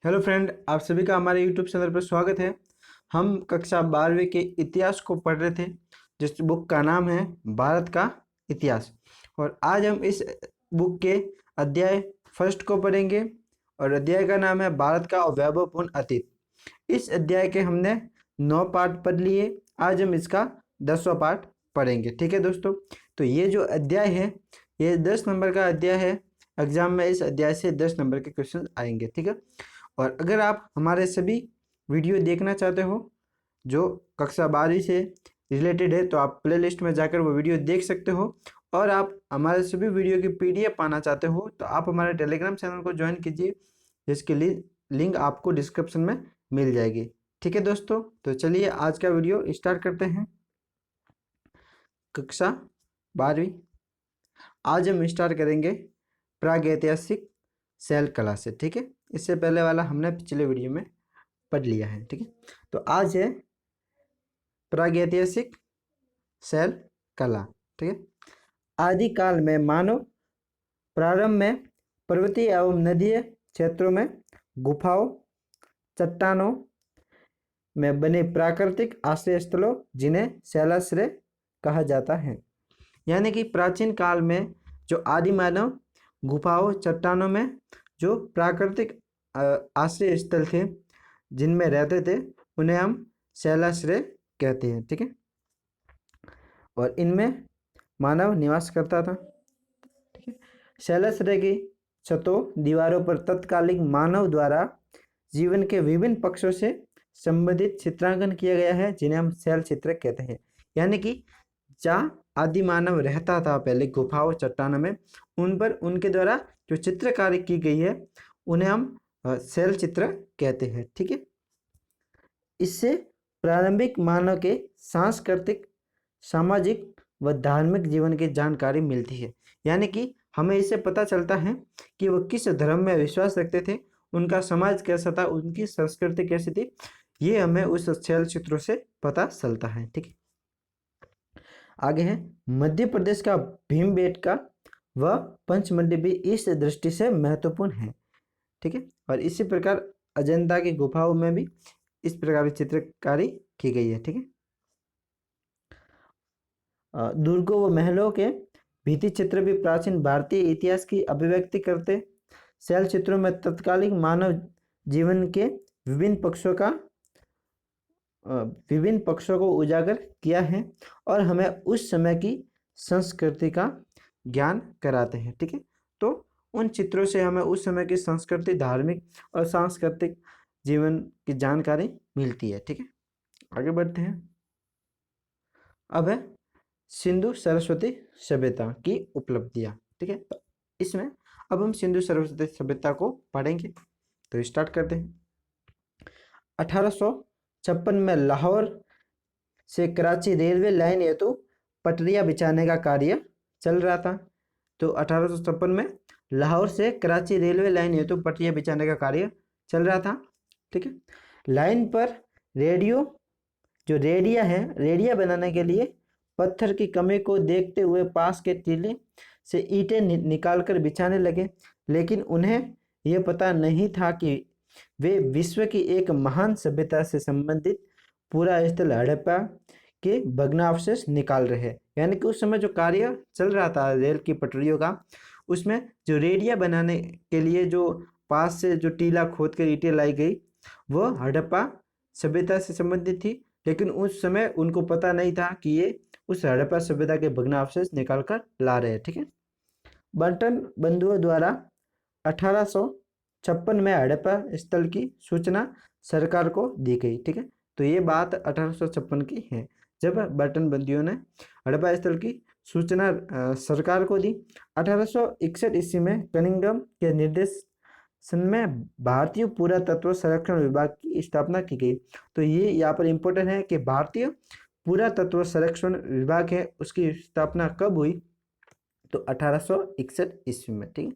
Hello friend, आप सभी का हमारे यूट्यूब चैनल पर स्वागत है। हम कक्षा 12वीं के इतिहास को पढ़ रहे थे, जिस बुक का नाम है भारत का इतिहास। और आज हम इस बुक के अध्याय फर्स्ट को पढ़ेंगे और अध्याय का नाम है भारत का वैभवपूर्ण अतीत। इस अध्याय के हमने 9 पार्ट पढ़ लिए। आज हम इसका 10वां पार्ट पढ़ेंगे। ठीक है दोस्तों, तो ये जो अध्याय है ये 10 नंबर का अध्याय है। एग्जाम में इस अध्याय से 10 नंबर के क्वेश्चन आएंगे। ठीक है, और अगर आप हमारे सभी वीडियो देखना चाहते हो जो कक्षा 12वीं से रिलेटेड है, तो आप प्लेलिस्ट में जाकर वो वीडियो देख सकते हो। और आप हमारे सभी वीडियो की पीडीएफ पाना चाहते हो तो आप हमारे टेलीग्राम चैनल को ज्वाइन कीजिए, जिसके लिए लिंक आपको डिस्क्रिप्शन में मिल जाएगी। ठीक है दोस्तों, तो चलिए आज का वीडियो स्टार्ट करते हैं। कक्षा 12वीं, आज हम स्टार्ट करेंगे प्रागैतिहासिक शैल कला से। ठीक है, इससे पहले वाला हमने पिछले वीडियो में पढ़ लिया है। ठीक है, तो आज है प्रागैतिहासिक शैल कला। ठीक है, आदिकाल में मानव प्रारंभ में पर्वतीय एवं नदीय क्षेत्रों में गुफाओं, चट्टानों में बने प्राकृतिक आश्रय स्थलों जिन्हें शैलाश्रय कहा जाता है। यानी कि प्राचीन काल में जो आदि मानव गुफाओं, चट्टानों में जो प्राकृतिक आश्रय स्थल थे जिनमें रहते थे, उन्हें हम शैलाश्रय कहते हैं। ठीक है, और इनमें मानव निवास करता था। ठीक है, शैलाश्रय की छतों, दीवारों पर तत्कालीन मानव द्वारा जीवन के विभिन्न पक्षों से संबंधित चित्रांकन किया गया है, जिन्हें हम शैल चित्र कहते हैं। यानी कि जहाँ आदि मानव रहता था पहले गुफाओं, चट्टानों में, उन पर उनके द्वारा जो चित्रकारी की गई है उन्हें हम शैल चित्र कहते हैं। ठीक है, इससे प्रारंभिक मानव के सांस्कृतिक, सामाजिक व धार्मिक जीवन की जानकारी मिलती है। यानी कि हमें इससे पता चलता है कि वो किस धर्म में विश्वास रखते थे, उनका समाज कैसा था, उनकी संस्कृति कैसी थी, ये हमें उस शैल चित्रों से पता चलता है। ठीक है, आगे है मध्य प्रदेश का भीमबेटका व पंचमढ़ी भी इस दृष्टि से महत्वपूर्ण है। ठीक है, और इसी प्रकार अजंता की गुफाओं में भी इस प्रकार की चित्रकारी की गई है। ठीक है, दुर्गों व महलों के भित्ति चित्र भी प्राचीन भारतीय इतिहास की अभिव्यक्ति करते। शैल चित्रों में तत्कालीन मानव जीवन के विभिन्न पक्षों को उजागर किया है और हमें उस समय की संस्कृति का ज्ञान कराते हैं। ठीक है, तो उन चित्रों से हमें उस समय की संस्कृति, धार्मिक और सांस्कृतिक जीवन की जानकारी मिलती है। ठीक है, आगे बढ़ते हैं। अब है सिंधु सरस्वती सभ्यता की उपलब्धियां। ठीक है, तो इसमें अब हम सिंधु सरस्वती सभ्यता को पढ़ेंगे, तो स्टार्ट करते हैं। 1856 में लाहौर से कराची रेलवे लाइन हेतु पटरियां बिछाने का कार्य चल रहा था। तो 1856 में लाहौर से कराची रेलवे लाइन हेतु पटरियां बिछाने का कार्य चल रहा था। ठीक है, लाइन पर रेडिया बनाने के लिए पत्थर की कमी को देखते हुए पास के टीले से ईंटें निकालकर बिछाने लगे, लेकिन उन्हें यह पता नहीं था कि वे विश्व की एक महान सभ्यता से संबंधित पूरा स्थल हड़प्पा के भग्नावशेष निकाल रहे हैं। यानी कि उस समय जो कार्य चल रहा था रेल की पटरियों का, उसमें जो रेडिया बनाने के लिए जो पास से जो टीला खोद कर ईंटें लाई गई, वो हड़प्पा सभ्यता से संबंधित थी, लेकिन उस समय उनको पता नहीं था कि ये उस हड़प्पा सभ्यता के भग्नावशेष निकाल कर ला रहे हैं। ठीक है, बंटन बंधुओं द्वारा 1856 में हड़प्पा स्थल की सूचना सरकार को दी गई। ठीक है, तो ये बात 1856 की है, जब बर्टन बंदियों ने हड़प्पा स्थल की सूचना सरकार को दी। 1861 ईस्वी में कनिंघम के निर्देशन में भारतीय पुरातत्व संरक्षण विभाग की स्थापना की गई। तो ये यहाँ पर इम्पोर्टेंट है कि भारतीय पुरातत्व संरक्षण विभाग है, उसकी स्थापना कब हुई? तो 1861 ईस्वी में। ठीक है,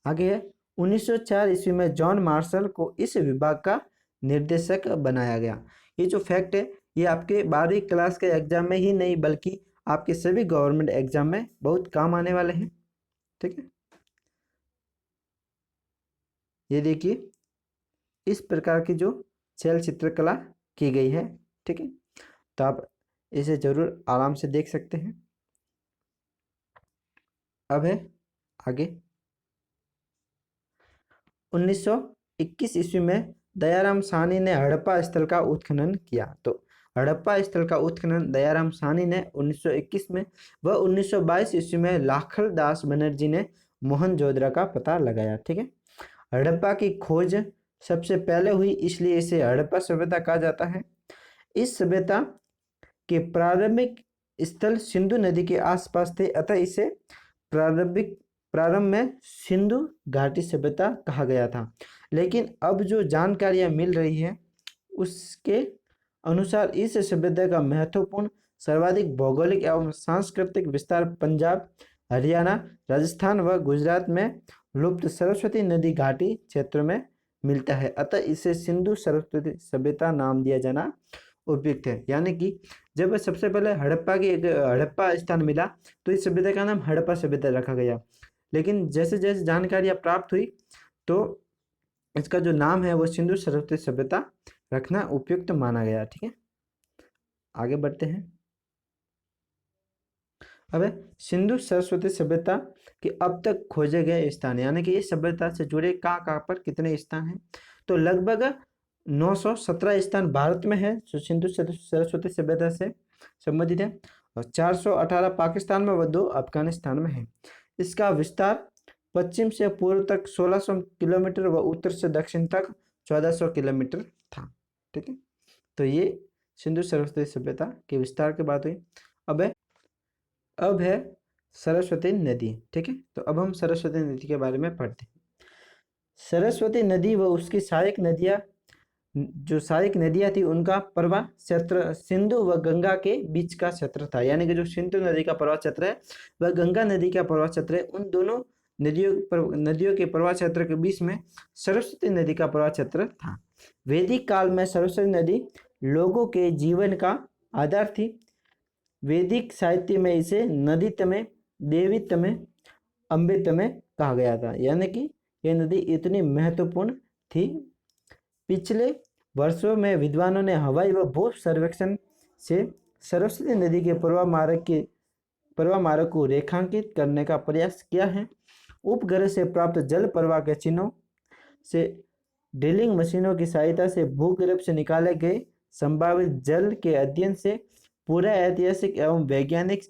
आगे है 1904 ईस्वी में जॉन मार्शल को इस विभाग का निर्देशक बनाया गया। ये जो फैक्ट है ये आपके 12वीं क्लास के एग्जाम में ही नहीं बल्कि आपके सभी गवर्नमेंट एग्जाम में बहुत काम आने वाले हैं। ठीक है, ये देखिए इस प्रकार की जो शैल चित्रकला की गई है। ठीक है, तो आप इसे जरूर आराम से देख सकते हैं। अब है आगे 1921 ईस्वी में दयाराम साहनी ने हड़प्पा स्थल का उत्खनन किया। तो हड़प्पा स्थल का उत्खनन दयाराम साहनी ने 1921 में व 1922 ईस्वी में लाखल दास बनर्जी ने मोहनजोदड़ो का पता लगाया। ठीक है, हड़प्पा की खोज सबसे पहले हुई, इसलिए इसे हड़प्पा सभ्यता कहा जाता है। इस सभ्यता के प्रारंभिक स्थल सिंधु नदी के आसपास थे, अतः इसे प्रारंभ में सिंधु घाटी सभ्यता कहा गया था। लेकिन अब जो जानकारियां मिल रही है उसके अनुसार इस सभ्यता का महत्वपूर्ण सर्वाधिक भौगोलिक एवं सांस्कृतिक विस्तार पंजाब, हरियाणा, राजस्थान व गुजरात में लुप्त सरस्वती नदी घाटी क्षेत्र में मिलता है, अतः इसे सिंधु सरस्वती सभ्यता नाम दिया जाना उपयुक्त है। यानी कि जब सबसे पहले हड़प्पा स्थान मिला तो इस सभ्यता का नाम हड़प्पा सभ्यता रखा गया, लेकिन जैसे जैसे जानकारियां प्राप्त हुई तो इसका जो नाम है वो सिंधु सरस्वती सभ्यता रखना उपयुक्त माना गया। ठीक है, आगे बढ़ते हैं। अब सिंधु सरस्वती सभ्यता के अब तक खोजे गए स्थान, यानी कि इस सभ्यता से जुड़े कहाँ पर कितने स्थान हैं, तो लगभग 917 स्थान भारत में है जो सिंधु सरस्वती सभ्यता से संबंधित है, और 418 पाकिस्तान में व 2 अफगानिस्तान में है। इसका विस्तार पश्चिम से पूर्व तक 1600 किलोमीटर व उत्तर से दक्षिण तक 1400 किलोमीटर था। ठीक है, तो ये सिंधु सरस्वती सभ्यता के विस्तार की बात हुई। अब है सरस्वती नदी। ठीक है, तो अब हम सरस्वती नदी के बारे में पढ़ते हैं। सरस्वती नदी व उसकी सहायक नदियाँ, जो सहायक नदियाँ थी उनका प्रवाह क्षेत्र सिंधु व गंगा के बीच का क्षेत्र था। यानी कि जो सिंधु नदी का प्रवाह क्षेत्र है वह गंगा नदी का प्रवाह क्षेत्र है, उन दोनों नदियों के प्रवाह क्षेत्र के बीच में सरस्वती नदी का प्रवाह क्षेत्र था। वैदिक काल में सरस्वती नदी लोगों के जीवन का आधार थी। वैदिक साहित्य में इसे नदी तमे, देवी तमे, अम्बे तमे कहा गया था। यानी कि यह नदी इतनी महत्वपूर्ण थी। पिछले वर्षों में विद्वानों ने हवाई व भू सर्वेक्षण से सरस्वती नदी के प्रवाह मार्ग को रेखांकित करने का प्रयास किया है। उपग्रह से प्राप्त जल प्रवाह के चिन्हों से ड्रिलिंग मशीनों की सहायता से भूगर्भ से निकाले गए संभावित जल के अध्ययन से पूरा ऐतिहासिक एवं वैज्ञानिक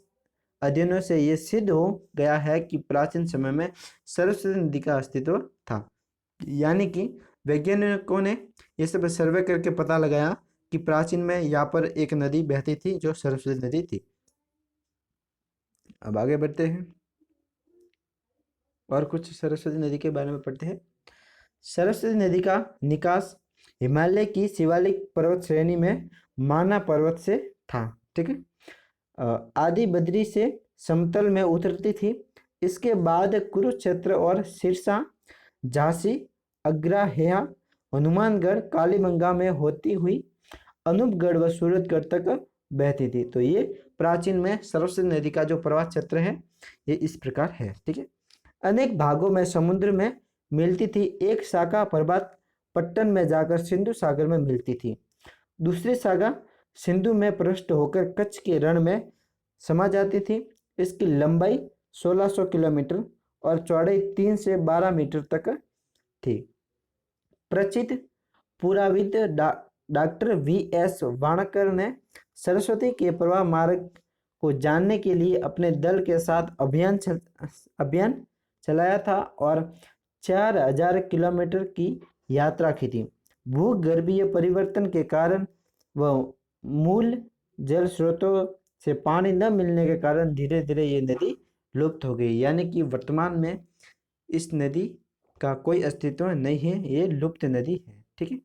अध्ययनों से यह सिद्ध हो गया है कि प्राचीन समय में सरस्वती नदी का अस्तित्व था। यानी कि वैज्ञानिकों ने यह सब सर्वे करके पता लगाया कि प्राचीन में यहाँ पर एक नदी बहती थी जो सरस्वती नदी थी। अब आगे बढ़ते हैं और कुछ सरस्वती नदी के बारे में पढ़ते हैं। सरस्वती नदी का निकास हिमालय की शिवालिक पर्वत श्रेणी में माना पर्वत से था। ठीक है, आदि बद्री से समतल में उतरती थी। इसके बाद कुरुक्षेत्र और सिरसा, झांसी, अग्राहेया, हनुमानगढ़, कालीबंगा में होती हुई अनूपगढ़ व सूरतगढ़ तक बहती थी। तो ये प्राचीन में सरस्वती नदी का जो प्रवाह क्षेत्र है ये इस प्रकार है। ठीक है, अनेक भागों में समुद्र में मिलती थी। एक शाखा प्रभात पट्टन में जाकर सिंधु सागर में मिलती थी। दूसरी शाखा सिंधु में प्रविष्ट होकर कच्छ के रण में समा जाती थी। इसकी लंबाई 1600 किलोमीटर और चौड़ाई 3 से 12 मीटर तक थी। प्रसिद्ध पुराविद डॉक्टर वी.एस. वाणकर ने सरस्वती के प्रवाह मार्ग को जानने के लिए अपने दल के साथ अभियान चलाया था और 4000 किलोमीटर की यात्रा की थी। भूगर्भीय परिवर्तन के कारण व मूल जल स्रोतों से पानी न मिलने के कारण धीरे धीरे ये नदी लुप्त हो गई। यानी कि वर्तमान में इस नदी का कोई अस्तित्व नहीं है, ये लुप्त नदी है। ठीक है,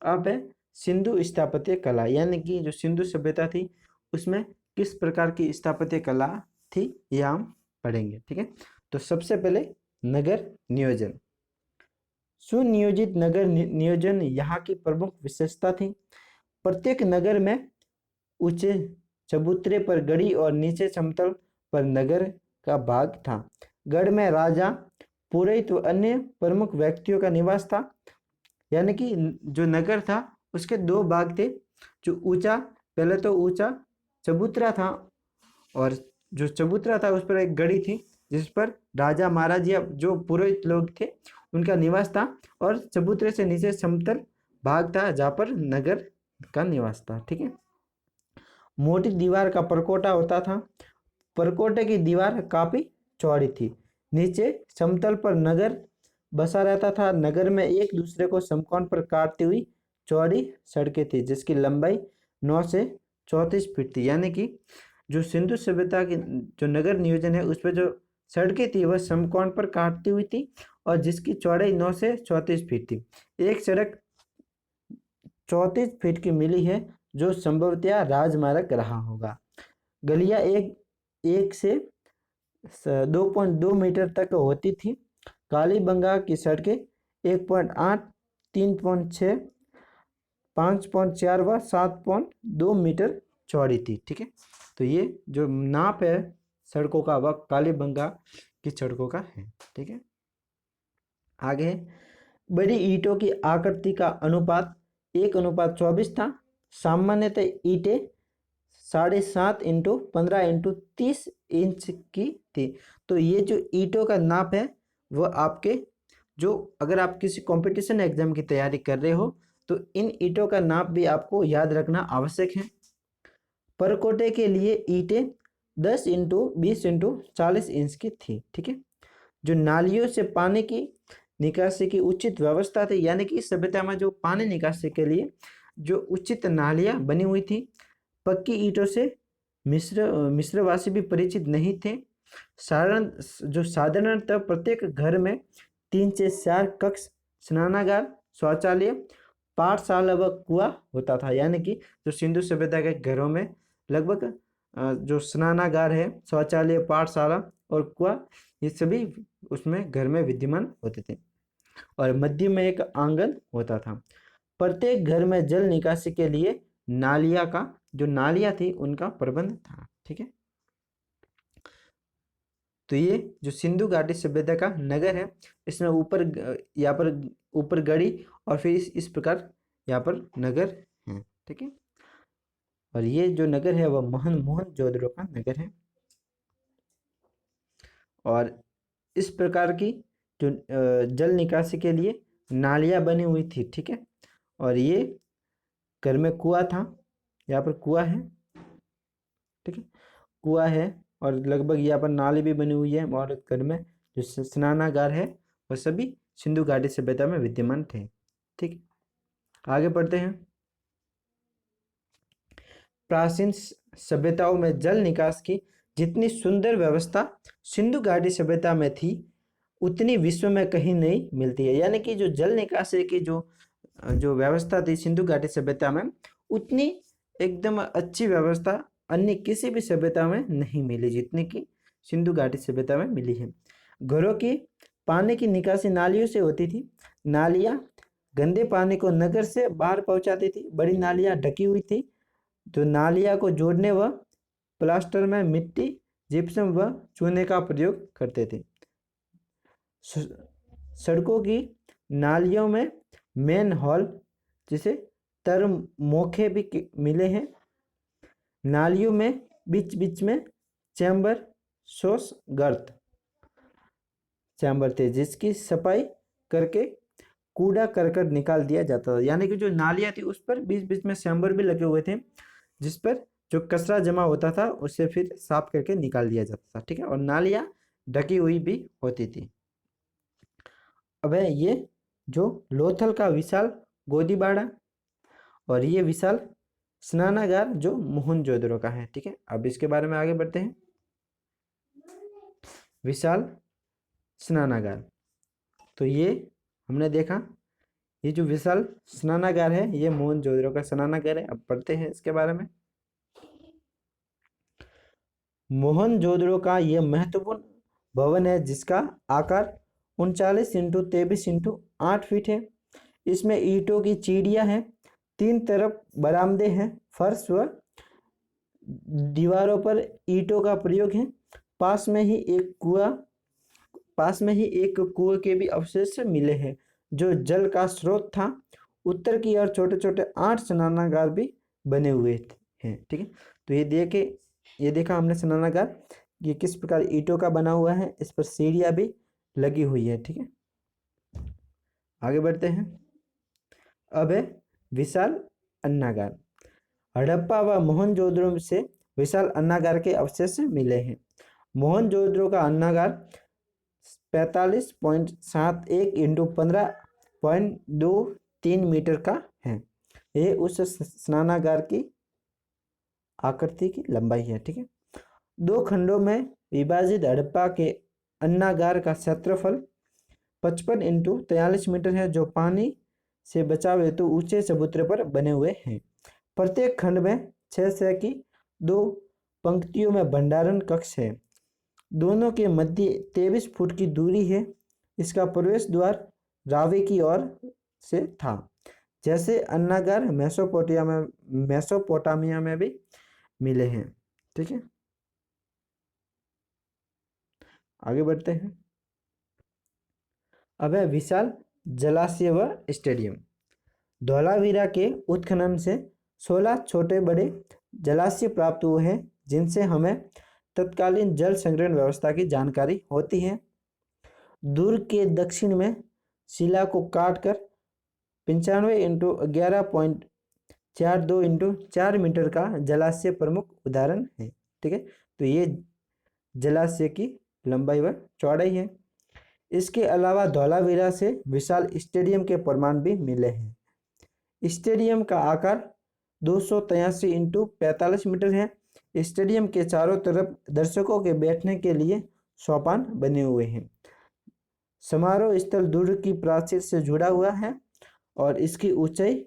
अब है सिंधु स्थापत्य कला, यानी कि जो सिंधु सभ्यता थी उसमें किस प्रकार की स्थापत्य कला थी यह हम पढ़ेंगे। ठीक है, तो सबसे पहले नगर नियोजन। सुनियोजित नगर नियोजन यहाँ की प्रमुख विशेषता थी। प्रत्येक नगर में ऊंचे चबूतरे पर गढ़ी और नीचे समतल पर नगर का भाग था। गढ़ में राजा, पुरोहित व अन्य प्रमुख व्यक्तियों का निवास था। यानी कि जो नगर था उसके दो भाग थे। जो ऊंचा, पहले तो ऊंचा चबूतरा था, और जो चबूतरा था उस पर एक गड़ी थी जिस पर राजा महाराजा जो पुरोहित लोग थे उनका निवास था, और चबूतरे से नीचे समतल भाग था जहाँ पर नगर का निवास था। ठीक है। मोटी दीवार का परकोटा होता था। परकोटे की दीवार काफी चौड़ी थी। नीचे समतल पर नगर बसा रहता था। नगर में एक दूसरे को समकोण पर काटती हुई चौड़ी सड़कें थी जिसकी लंबाई 9 से 34 फीट थी। यानी कि जो सिंधु सभ्यता की जो नगर नियोजन है उस पर जो सड़कें थी वह समकोण पर काटती हुई थी, और जिसकी चौड़ाई 9 से 34 फीट थी। एक सड़क 34 फीट की मिली है जो संभवतः राजमार्ग रहा होगा। गलियां एक एक से 2.2 मीटर तक होती थी। कालीबंगा की सड़कें 1.8, 3.6, 5.4 व 7.2 मीटर चौड़ी थी। ठीक है। तो ये जो नाप है सड़कों का वह कालीबंगा की सड़कों का है। ठीक है। आगे, बड़ी ईंटों की आकृति का अनुपात 1:24 था। सामान्यतः ईंटें 7.5 इंटू 15 इंटू 30 इंच की थी। तो ये जो ईंटों का नाप है वह आपके जो अगर आप किसी कंपटीशन एग्जाम की तैयारी कर रहे हो तो इन ईंटों का नाप भी आपको याद रखना आवश्यक है। परकोटे के लिए ईंटें 10 इंटू 20 इंटू 40 इंच की थी। ठीक है। जो नालियों से पानी की निकासी की उचित व्यवस्था थी, यानी कि इस सभ्यता में जो पानी निकासी के लिए जो उचित नालियां बनी हुई थी। पक्की ईंटों से मिस्रवासी भी परिचित नहीं थे। साधारणतः प्रत्येक घर में 3 से 4 कक्ष, स्नानागार, शौचालय, पाठशाला व कुआं होता था। यानी कि जो सिंधु सभ्यता के घरों में लगभग जो स्नानागार है, शौचालय, पाठशाला और कुआं, ये सभी उसमें घर में विद्यमान होते थे, और मध्य में एक आंगन होता था। प्रत्येक घर में जल निकासी के लिए नालियां थी उनका प्रबंध था। ठीक है। तो ये जो सिंधु घाटी सभ्यता का नगर है इसमें ऊपर यहाँ पर ऊपर गड़ी और फिर इस प्रकार यहाँ पर नगर है। ठीक है। और ये जो नगर है वह मोहनजोदड़ो का नगर है, और इस प्रकार की जो जल निकासी के लिए नालियां बनी हुई थी। ठीक है। और ये घर में कुआं था, यहाँ पर कुआं है। ठीक है। कुआं है और लगभग यहाँ पर नाली भी बनी हुई है, और घर में जो स्नानागार है वह सभी सिंधु घाटी सभ्यता में विद्यमान थे। ठीक। आगे बढ़ते हैं। प्राचीन सभ्यताओं में जल निकास की जितनी सुंदर व्यवस्था सिंधु घाटी सभ्यता में थी उतनी विश्व में कहीं नहीं मिलती है। यानी कि जो जल निकासी की जो जो व्यवस्था थी सिंधु घाटी सभ्यता में, उतनी एकदम अच्छी व्यवस्था अन्य किसी भी सभ्यता में नहीं मिली जितनी कि सिंधु घाटी सभ्यता में मिली है। घरों की पानी की निकासी नालियों से होती थी। नालियां गंदे पानी को नगर से बाहर पहुंचाती थी। बड़ी नालियां ढकी हुई थी। तो नालियां को जोड़ने व प्लास्टर में मिट्टी, जिप्सम व चूने का प्रयोग करते थे। सड़कों की नालियों में मेन हॉल जिसे तरमोखे भी मिले हैं। नालियों में बीच बीच में चैम्बर, शोष गर्त चैम्बर थे जिसकी सफाई करके कूड़ा करकट निकाल दिया जाता था। यानी कि जो नालियां थी उस पर बीच बीच में चैम्बर भी लगे हुए थे जिस पर जो कचरा जमा होता था उसे फिर साफ करके निकाल दिया जाता था। ठीक है। और नालियां ढकी हुई भी होती थी। अब है ये जो लोथल का विशाल गोदीबाड़ा और ये विशाल स्नानागार जो मोहनजोदड़ो का है। ठीक है। अब इसके बारे में आगे बढ़ते हैं। विशाल स्नानागार, तो ये हमने देखा ये जो विशाल स्नानागार है ये मोहनजोदड़ो का स्नानागार है। अब पढ़ते हैं इसके बारे में। मोहनजोदड़ो का यह महत्वपूर्ण भवन है जिसका आकार 39 इंटू 23 इंटू 8 फीट है। इसमें ईंटों की सीढ़ियां हैं, 3 तरफ बरामदे हैं, फर्श व दीवारों पर ईंटों का प्रयोग है। पास में ही एक कुएं के भी अवशेष मिले हैं जो जल का स्रोत था, उत्तर की ओर छोटे छोटे 8 स्नानागार भी बने हुए हैं। ठीक है, तो ये देखा हमने स्नानागार, ये किस प्रकार ईंटों का बना हुआ है, इस पर सीढ़ियाँ भी लगी हुई है। ठीक है, आगे बढ़ते हैं। अब है विशाल अन्नागार। हड़प्पा व मोहनजोदड़ो से विशाल अन्नागार के अवशेष मिले हैं। मोहनजोदड़ो का अन्नागार 45.71 इंटू 15.23 मीटर का है। ये उस स्नानागार की आकृति की लंबाई है। ठीक है, 2 खंडों में विभाजित हड़प्पा के अन्नागार का क्षेत्रफल 55 इंटू 43 मीटर है, जो पानी से बचाव हेतु ऊंचे चबूतरे पर बने हुए हैं। प्रत्येक खंड में 6 की 2 पंक्तियों में भंडारण कक्ष है। दोनों के मध्य 23 फुट की दूरी है। इसका प्रवेश द्वार रावी की ओर से था। जैसे अन्नागार मेसोपोटामिया में भी मिले हैं। ठीक है, आगे बढ़ते हैं। अब है विशाल जलाशय व स्टेडियम। धौलावीरा के उत्खनन से 16 छोटे बड़े जलाशय प्राप्त हुए हैं, जिनसे हमें तत्कालीन जल संग्रहण व्यवस्था की जानकारी होती है। दुर्ग के दक्षिण में शिला को काटकर 95 इंटू 11.42 इंटू 4 मीटर का जलाशय प्रमुख उदाहरण है। ठीक है, तो ये जलाशय की लंबाई व चौड़ाई है। इसके अलावा धौलावीरा से विशाल स्टेडियम के प्रमाण भी मिले हैं। स्टेडियम का आकार 283 इंटू 45 मीटर है। स्टेडियम के चारों तरफ दर्शकों के बैठने के लिए सोपान बने हुए हैं। समारोह स्थल दुर्ग की प्राचीर से जुड़ा हुआ है और इसकी ऊंचाई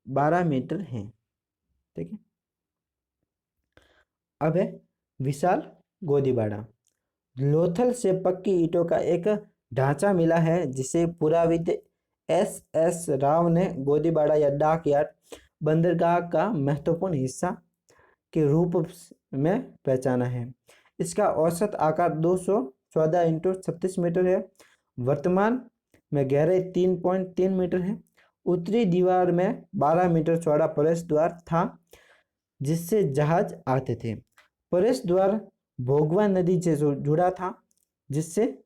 12 मीटर है। ठीक है, अब है विशाल गोदीबाड़ा। लोथल से पक्की ईंटों का एक ढांचा मिला है, जिसे पुराविद एस राव ने गोदीबाड़ा या डाक यार्ड बंदरगाह का महत्वपूर्ण हिस्सा के रूप में पहचाना है। इसका औसत आकार 214 इंटू 36 मीटर है। वर्तमान में गहराई 3.3 मीटर है। उत्तरी दीवार में 12 मीटर चौड़ा प्रवेश द्वार था, जिससे जहाज आते थे। प्रवेश द्वार भोगवा नदी से जुड़ा था, जिससे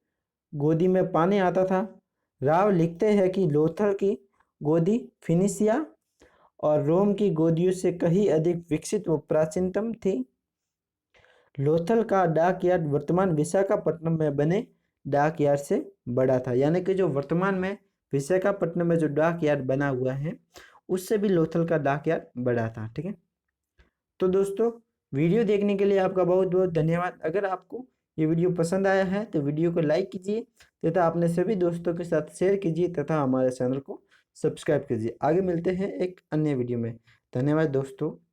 गोदी में पानी आता था। राव लिखते हैं कि लोथल की गोदी फिनिशिया और रोम की गोदियों से कहीं अधिक विकसित व प्राचीनतम थी। लोथल का डाक यार्ड वर्तमान विशाखापट्टनम में बने डाक यार्ड से बड़ा था, यानी कि जो वर्तमान में विशाखापट्टनम में जो डाक यार्ड बना हुआ है, उससे भी लोथल का डाक यार्ड बड़ा था। ठीक है, तो दोस्तों वीडियो देखने के लिए आपका बहुत बहुत धन्यवाद। अगर आपको ये वीडियो पसंद आया है तो वीडियो को लाइक कीजिए तथा अपने सभी दोस्तों के साथ शेयर कीजिए तथा हमारे चैनल को सब्सक्राइब कीजिए। आगे मिलते हैं एक अन्य वीडियो में। धन्यवाद दोस्तों।